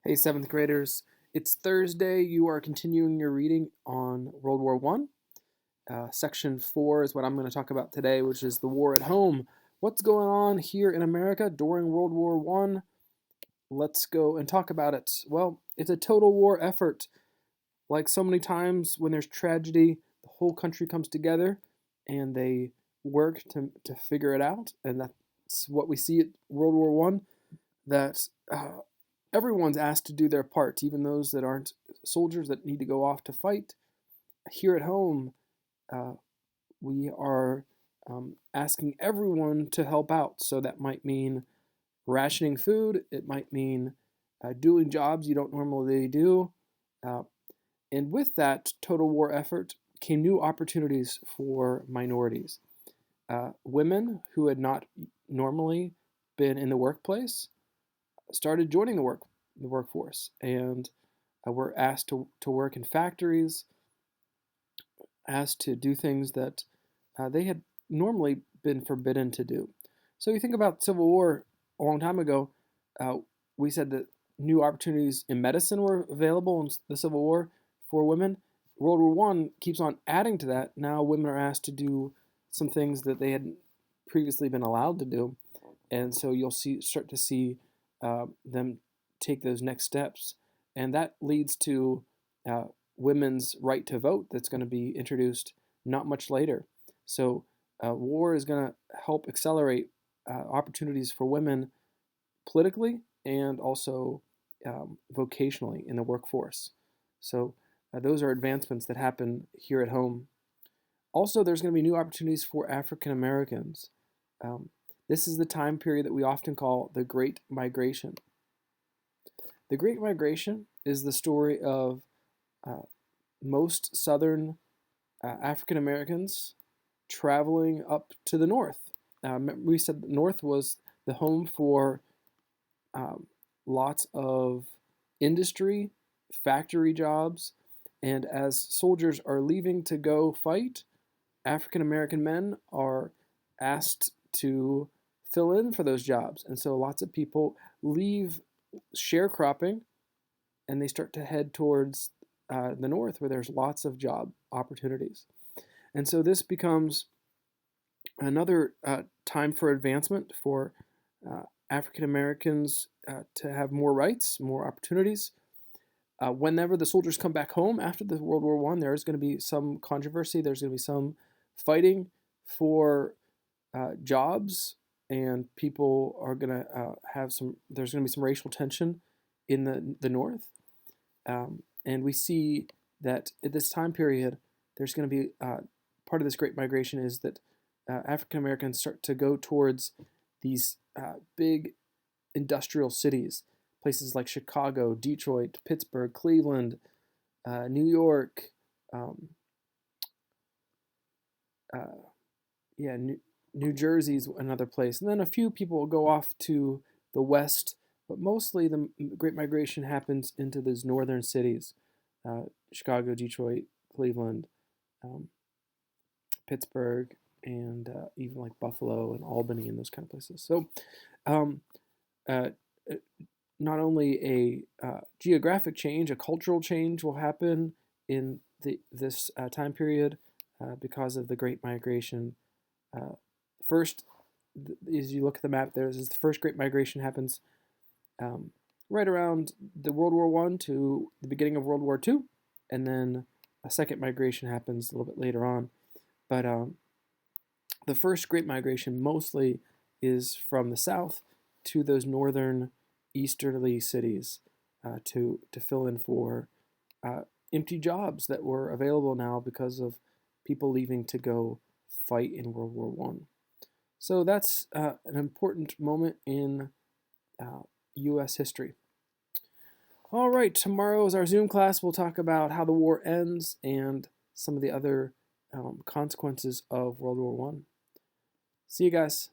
Hey, seventh graders. It's Thursday. You are continuing your reading on World War One. Section 4 is what I'm going to talk about today, which is the war at home. What's going on here in America during World War One? Let's go and talk about it. Well, it's a total war effort. Like so many times when there's tragedy, the whole country comes together and they work to figure it out. And that's what we see at World War One. That everyone's asked to do their part, even those that aren't soldiers that need to go off to fight. Here at home, uh, we are asking everyone to help out. So that might mean rationing food, it might mean doing jobs you don't normally do. Uh, and with that total war effort came new opportunities for minorities. Women who had not normally been in the workplace started joining the workforce, and were asked to work in factories, asked to do things that they had normally been forbidden to do. So you think about Civil War a long time ago. Uh, we said that new opportunities in medicine were available in the Civil War for women. World War One keeps on adding to that. Now women are asked to do some things that they had previously been allowed to do, and so you'll start to see them take those next steps, and that leads to uh, women's right to vote that's going to be introduced not much later. So war is going to help accelerate opportunities for women politically and also vocationally in the workforce. So those are advancements that happen here at home. Also, there's going to be new opportunities for African Americans. Um, this is the time period that we often call the Great Migration. The Great Migration is the story of uh, most Southern African Americans traveling up to the north. We said the north was the home for um, lots of industry, factory jobs, and as soldiers are leaving to go fight, African American men are asked to fill in for those jobs. And so lots of people leave sharecropping and they start to head towards the north where there's lots of job opportunities. And so this becomes another time for advancement for African Americans to have more rights, more opportunities. Whenever the soldiers come back home after the World War One, there's going to be some controversy. There's going to be some fighting for jobs, and people are going to have some. There's going to be some racial tension in the North, and we see that at this time period, there's going to be part of this Great Migration is that African Americans start to go towards these big industrial cities, places like Chicago, Detroit, Pittsburgh, Cleveland, New York, um, uh, yeah, New Jersey's another place, and then a few people will go off to the west, but mostly the Great Migration happens into those northern cities, uh, Chicago, Detroit, Cleveland, um, Pittsburgh, and even like Buffalo and Albany and those kind of places. So, um, uh, uh, not only a geographic change, a cultural change will happen in this time period because of the Great Migration. Uh, First, as you look at the map, there's the first Great Migration happens um, right around the World War One to the beginning of World War Two, and then a second migration happens a little bit later on. But the first Great Migration mostly is from the south to those northern easterly cities to fill in for uh, empty jobs that were available now because of people leaving to go fight in World War One. So that's an important moment in U.S. history. All right, tomorrow is our Zoom class. We'll talk about how the war ends and some of the other consequences of World War One. See you guys.